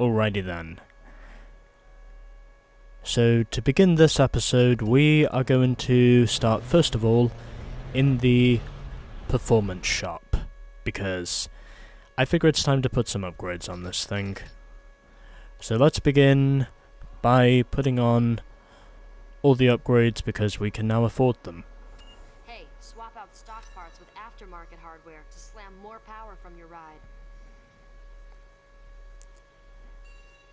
Alrighty then. So to begin this episode, we are going to start first of all in the performance shop, because I figure it's time to put some upgrades on this thing. So let's begin by putting on all the upgrades because we can now afford them. Hey, swap out stock parts with aftermarket hardware to slam more power from your ride.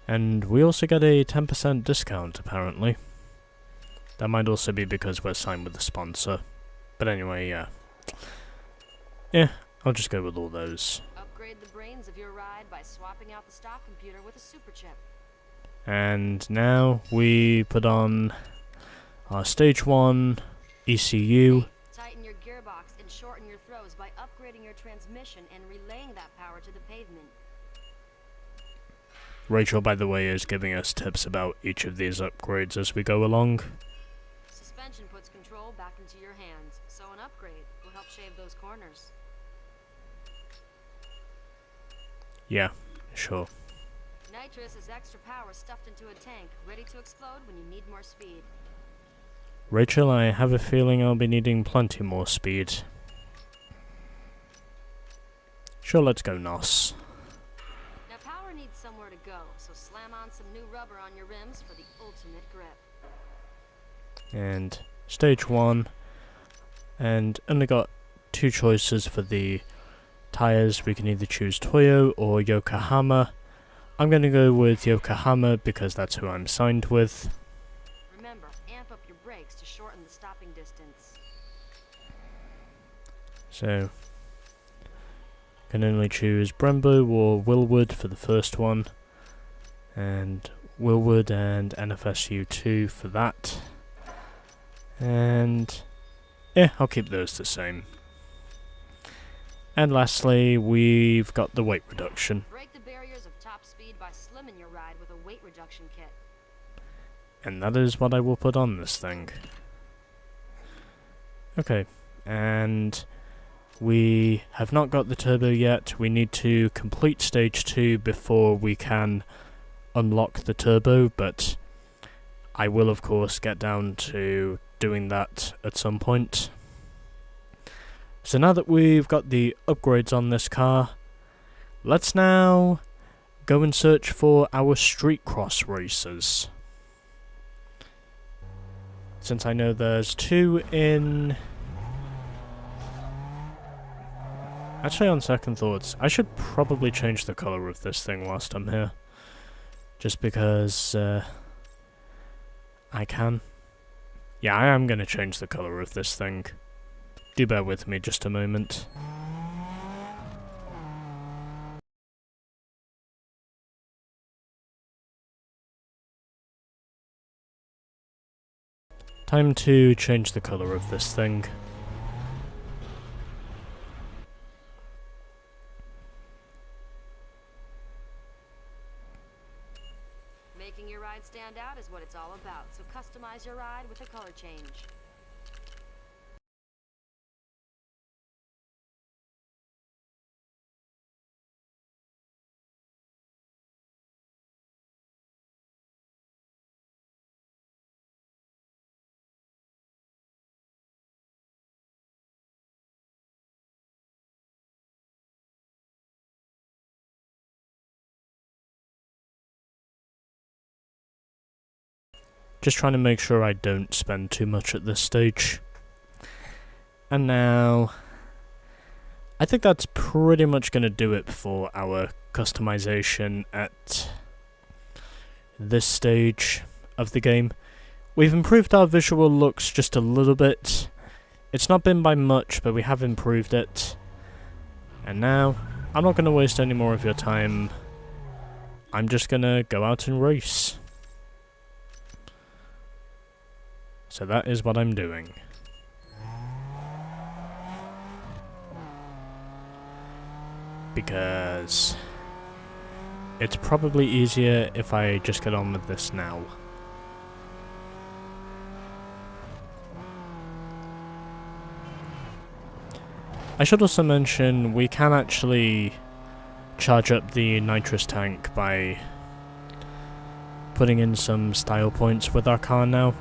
And we also get a 10% discount, apparently. That might also be because we're signed with the sponsor. But anyway, yeah. Yeah, I'll just go with all those. Upgrade the brains of your ride by swapping out the stock computer with a super chip. And now we put on our Stage 1 ECU. Tighten your gearbox and shorten your throws by upgrading your transmission and relaying that power to the pavement. Rachel, by the way, is giving us tips about each of these upgrades as we go along. Suspension puts control back into your hands, so an upgrade will help shave those corners. Yeah, sure. Nitrous is extra power stuffed into a tank, ready to explode when you need more speed. Rachel, I have a feeling I'll be needing plenty more speed. Sure, let's go NOS. Now power needs somewhere to go, so slam on some new rubber on your rims for the ultimate grip. And Stage 1. And only got two choices for the tires. We can either choose Toyo or Yokohama. I'm going to go with Yokohama because that's who I'm signed with. Remember, amp up your brakes to shorten the stopping distance. So, can only choose Brembo or Willwood for the first one. And Willwood and NFSU 2 for that. And yeah, I'll keep those the same. And lastly, we've got the weight reduction. Break the barriers of top speed by slimming your ride with a weight reduction kit. And that is what I will put on this thing. Okay, and we have not got the turbo yet. We need to complete Stage 2 before we can unlock the turbo, but I will of course get down to doing that at some point. So now that we've got the upgrades on this car, let's now go and search for our street cross races. Since I know there's two in... Actually, on second thoughts, I should probably change the colour of this thing whilst I'm here. Just because I can. Yeah, I am going to change the colour of this thing. Do bear with me just a moment. Time to change the colour of this thing. Making your ride stand out is what it's all about, so customize your ride with a color change. Just trying to make sure I don't spend too much at this stage. And now, I think that's pretty much going to do it for our customization at this stage of the game. We've improved our visual looks just a little bit. It's not been by much, but we have improved it. And now, I'm not going to waste any more of your time. I'm just going to go out and race. So that is what I'm doing. Because it's probably easier if I just get on with this now. I should also mention we can actually charge up the nitrous tank by putting in some style points with our car now.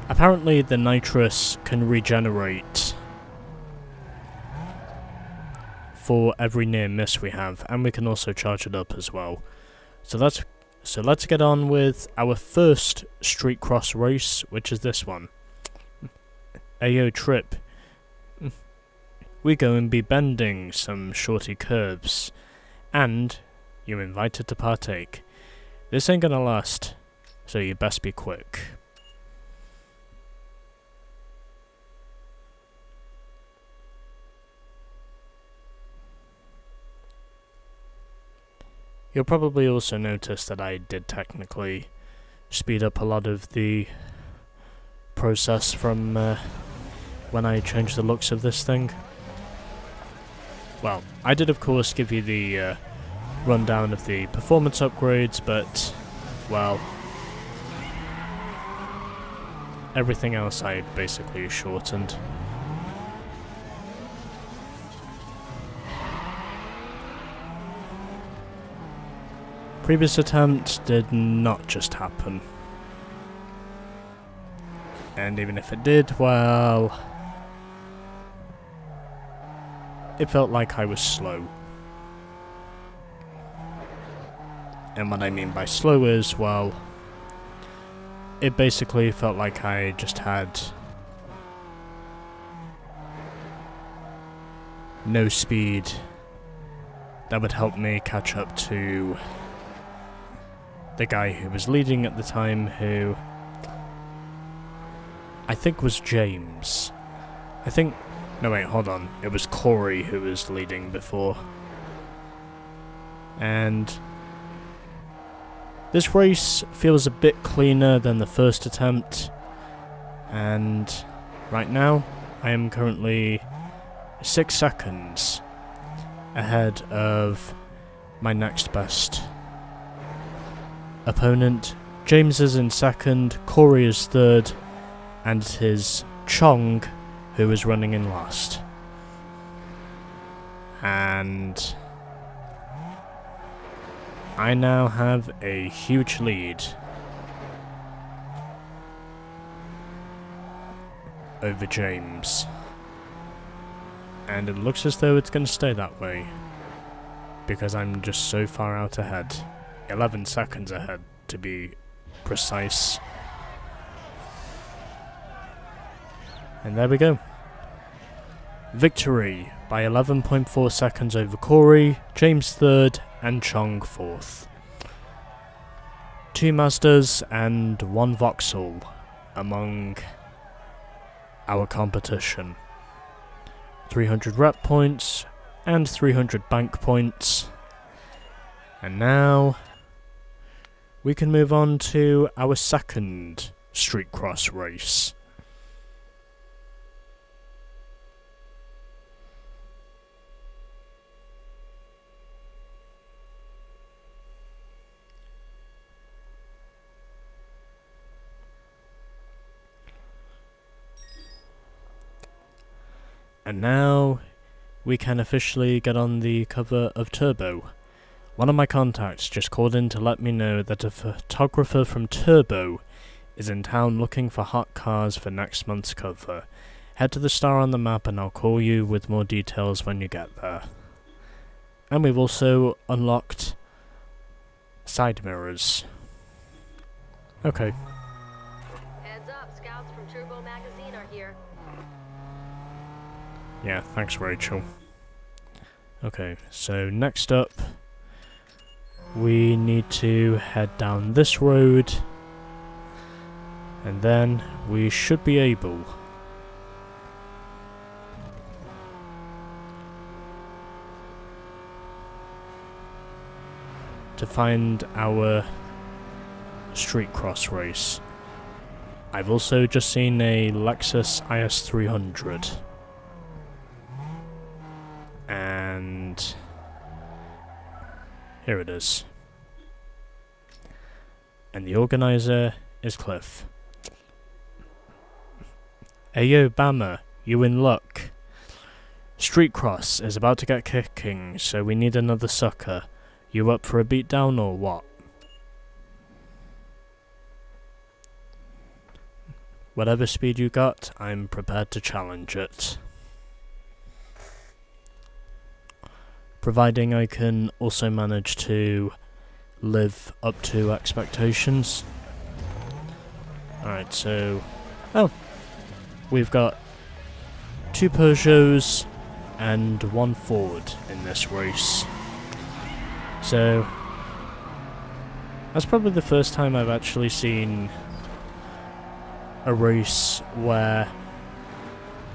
Apparently the nitrous can regenerate for every near miss we have, and we can also charge it up as well. So let's get on with our first street cross race, which is this one. Ayo trip. We go and be bending some shorty curves, and you're invited to partake. This ain't gonna last, so you best be quick. You'll probably also notice that I did technically speed up a lot of the process from when I changed the looks of this thing. Well, I did of course give you the rundown of the performance upgrades, but, well, everything else I basically shortened. Previous attempt did not just happen. And even if it did, well, it felt like I was slow. And what I mean by slow is, well, it basically felt like I just had no speed that would help me catch up to the guy who was leading at the time, who I think was James. No wait, hold on. It was Corey who was leading before. And this race feels a bit cleaner than the first attempt. And right now, I am currently 6 seconds ahead of my next best opponent. James is in second, Corey is third, and it is Chong who is running in last. And I now have a huge lead over James. And it looks as though it's going to stay that way, because I'm just so far out ahead. 11 seconds ahead, to be precise. And there we go. Victory by 11.4 seconds over Corey, James third, and Chong fourth. 2 Mazdas and 1 Vauxhall among our competition. 300 rep points and 300 bank points. And now we can move on to our second street cross race. And now we can officially get on the cover of Turbo. One of my contacts just called in to let me know that a photographer from Turbo is in town looking for hot cars for next month's cover. Head to the star on the map and I'll call you with more details when you get there. And we've also unlocked side mirrors. Okay. Heads up, scouts from Turbo Magazine are here. Yeah, thanks Rachel. Okay, so next up we need to head down this road, and then we should be able to find our street cross race. I've also just seen a Lexus IS300. And here it is. And the organizer is Cliff. Ayo Bama, you in luck. Street cross is about to get kicking, so we need another sucker. You up for a beatdown or what? whatever speed you got, I'm prepared to challenge it. Providing I can also manage to live up to expectations. Alright, so... oh! We've got 2 Peugeots and 1 Ford in this race. So... that's probably the first time I've actually seen a race where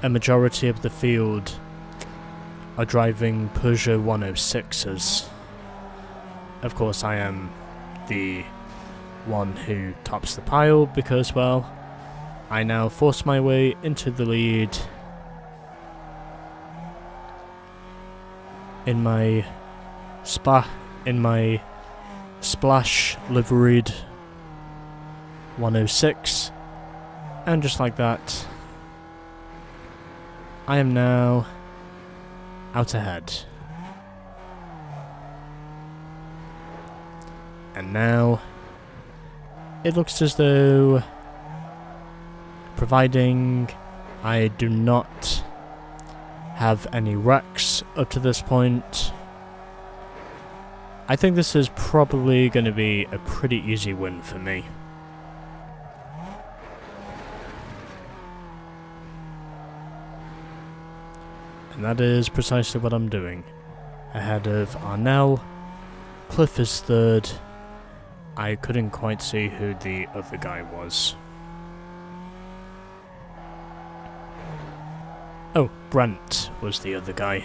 a majority of the field are driving Peugeot 106s. Of course, I am the one who tops the pile because, well, I now force my way into the lead in my splash liveried 106, and just like that, I am now out ahead. And now it looks as though, providing I do not have any wrecks up to this point, I think this is probably going to be a pretty easy win for me. And that is precisely what I'm doing. Ahead of Arnell, Cliff is third. I couldn't quite see who the other guy was. Oh, Brent was the other guy.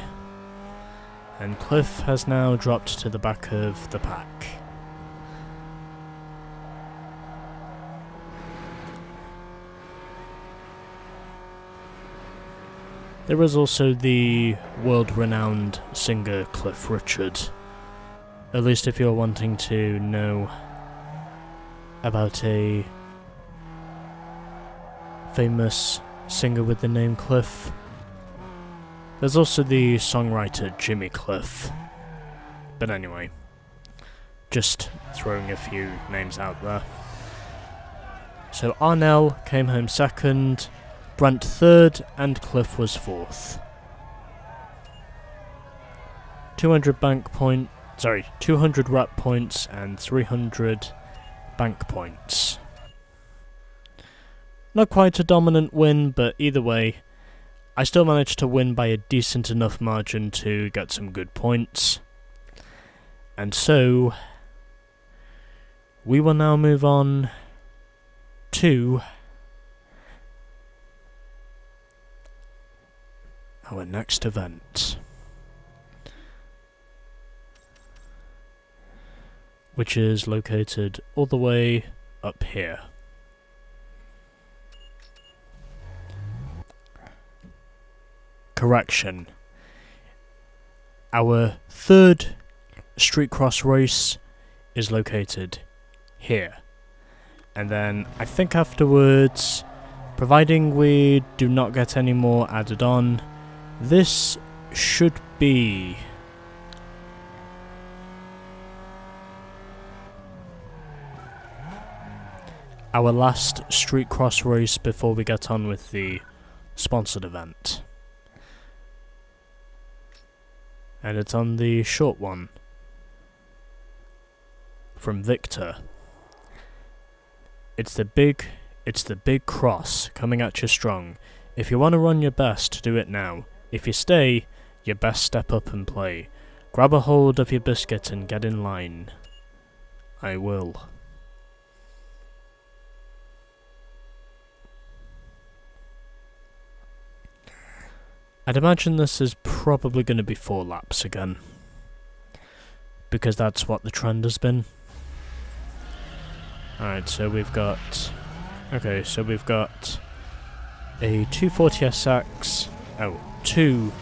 And Cliff has now dropped to the back of the pack. There is also the world-renowned singer Cliff Richard. At least if you're wanting to know about a famous singer with the name Cliff. There's also the songwriter Jimmy Cliff. But anyway, just throwing a few names out there. So Arnell came home second, Brent third, and Cliff was fourth. 200 rep points and 300 bank points. Not quite a dominant win, but either way, I still managed to win by a decent enough margin to get some good points. And so, we will now move on to our next event, which is located all the way up here. Correction. Our third street cross race is located here. And then I think afterwards, providing we do not get any more added on, this should be our last street cross race before we get on with the sponsored event. And it's on the short one from Victor. It's the big cross coming at you strong. If you want to run your best, do it now. If you stay, you best step up and play. Grab a hold of your biscuit and get in line. I will. I'd imagine this is probably going to be 4 laps again, because that's what the trend has been. Alright, so we've got a 240SX, two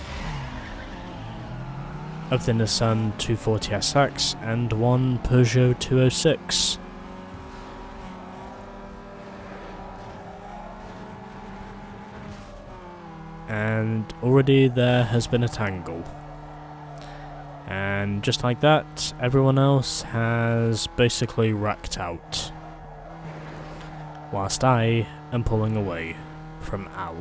of the Nissan 240SX and 1 Peugeot 206. And already there has been a tangle. And just like that, everyone else has basically racked out. Whilst I and pulling away from Al.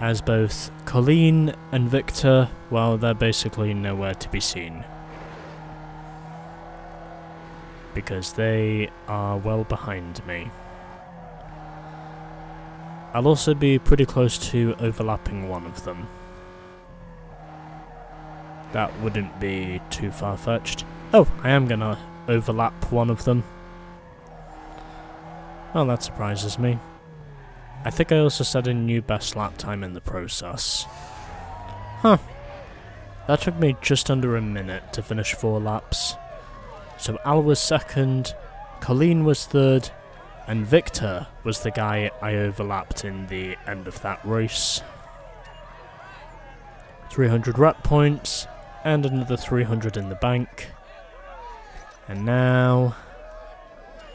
As both Colleen and Victor, well, they're basically nowhere to be seen. Because they are well behind me. I'll also be pretty close to overlapping one of them. That wouldn't be too far-fetched. Oh, I am gonna overlap one of them. Well, that surprises me. I think I also set a new best lap time in the process. Huh. That took me just under a minute to finish 4 laps. So Al was second, Colleen was third, and Victor was the guy I overlapped in the end of that race. 300 rep points, and another 300 in the bank. And now...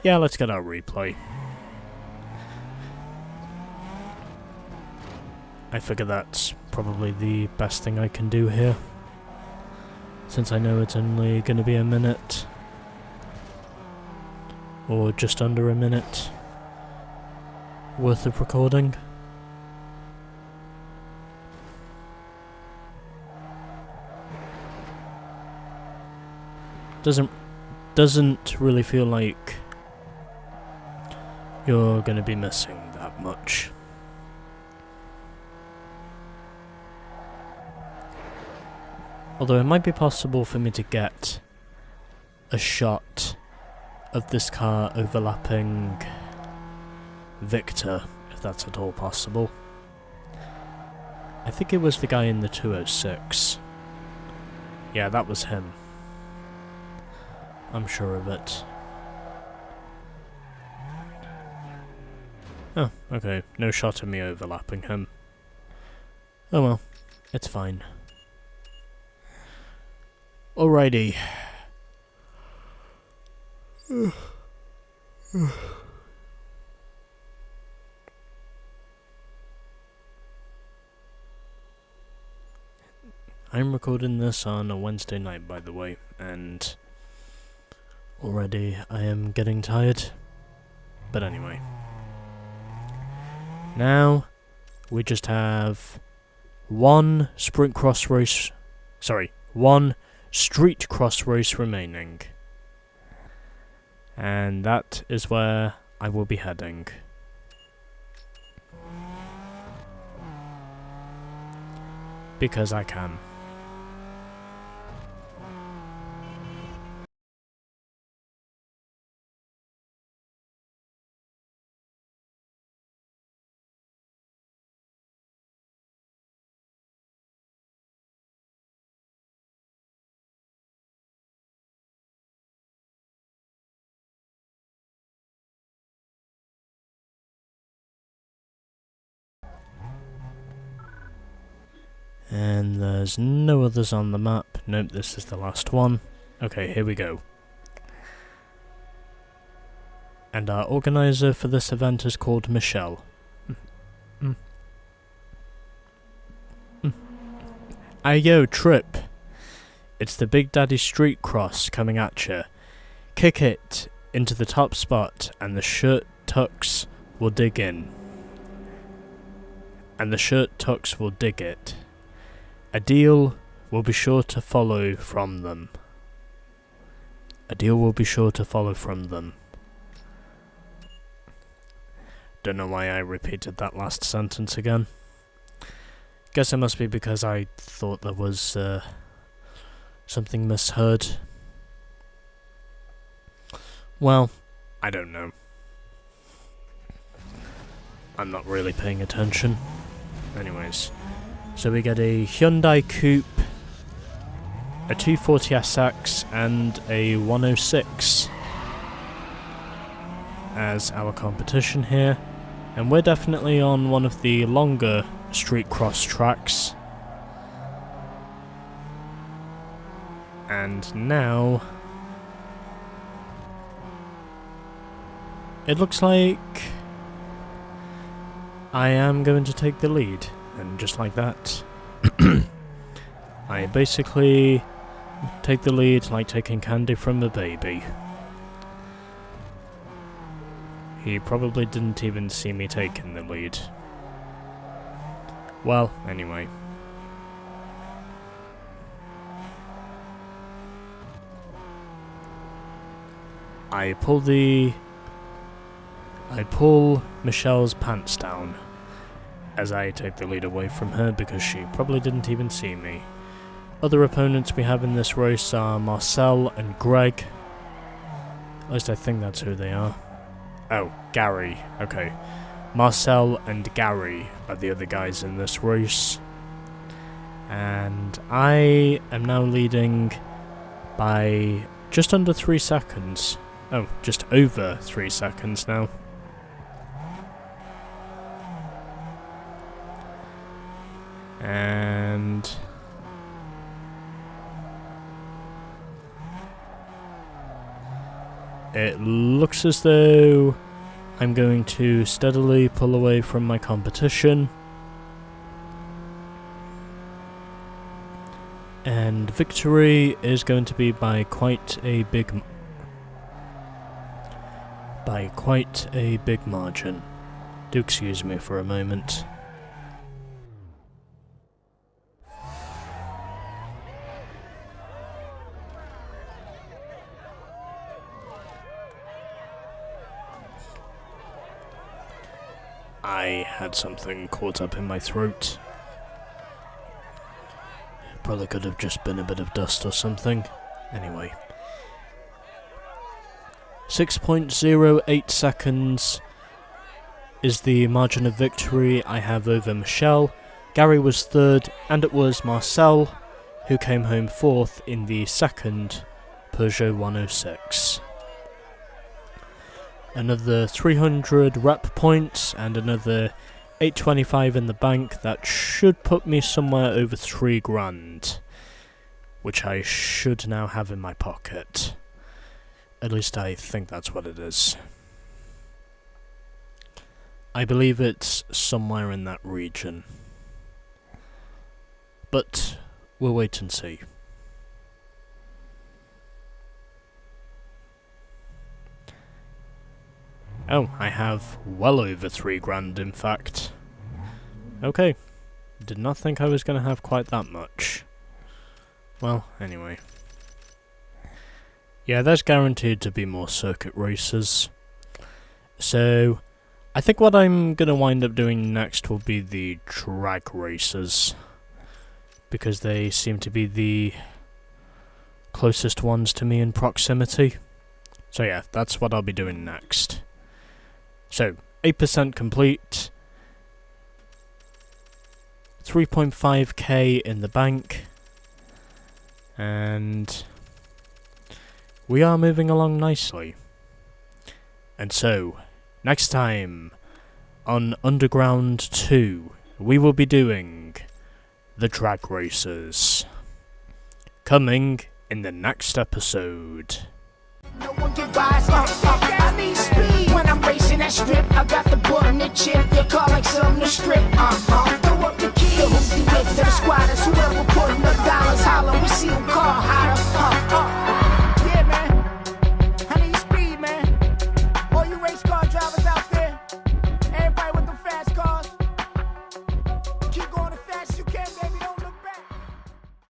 yeah, let's get our replay. I figure that's probably the best thing I can do here, since I know it's only going to be a minute, or just under a minute, worth of recording. Doesn't really feel like you're going to be missing that much. Although it might be possible for me to get a shot of this car overlapping Victor, if that's at all possible. I think it was the guy in the 206. Yeah, that was him. I'm sure of it. Oh, okay. No shot of me overlapping him. Oh well, it's fine. Alrighty. I'm recording this on a Wednesday night, by the way, and already I am getting tired. But anyway. Now, we just have one sprint cross race... sorry, one street cross race remaining. And that is where I will be heading. Because I can. And there's no others on the map. Nope, this is the last one. Okay, here we go. And our organizer for this event is called Michelle. Ayo, Trip. It's the Big Daddy Street Cross coming at you. Kick it into the top spot and the shirt tucks will dig in. And the shirt tucks will dig it. A deal will be sure to follow from them. A deal will be sure to follow from them. Don't know why I repeated that last sentence again. Guess it must be because I thought there was something misheard. Well, I don't know. I'm not really paying attention. Anyways. So we get a Hyundai Coupe, a 240SX, and a 106 as our competition here. And we're definitely on one of the longer street cross tracks. And now... it looks like I am going to take the lead. And just like that, I basically take the lead like taking candy from a baby. He probably didn't even see me taking the lead. Well, anyway. I pull Michelle's pants down as I take the lead away from her because she probably didn't even see me. Other opponents we have in this race are Marcel and Greg. At least I think that's who they are. Oh, Gary. Okay. Marcel and Gary are the other guys in this race. And I am now leading by just under 3 seconds. Oh, just over 3 seconds now. And it looks as though I'm going to steadily pull away from my competition. And victory is going to be by quite a big margin. Do excuse me for a moment. I had something caught up in my throat. Probably could have just been a bit of dust or something. Anyway. 6.08 seconds is the margin of victory I have over Michelle. Gary was third, and it was Marcel who came home fourth in the second Peugeot 106. Another 300 rep points and another 825 in the bank. That should put me somewhere over 3 grand, which I should now have in my pocket. At least I think that's what it is. I believe it's somewhere in that region. But we'll wait and see. Oh, I have well over 3 grand, in fact. Okay. Did not think I was going to have quite that much. Well, anyway. Yeah, there's guaranteed to be more circuit races. So, I think what I'm going to wind up doing next will be the drag races. Because they seem to be the closest ones to me in proximity. So yeah, that's what I'll be doing next. So, 8% complete, 3.5k in the bank, and we are moving along nicely. And so, next time on Underground 2, we will be doing the drag races. Coming in the next episode. No one can rise, I need speed when I'm racing that strip. I got the bull and the chip, your car like something to strip. Throw up the keys, the hoopty whip to the squatters, whoever putting the dollars.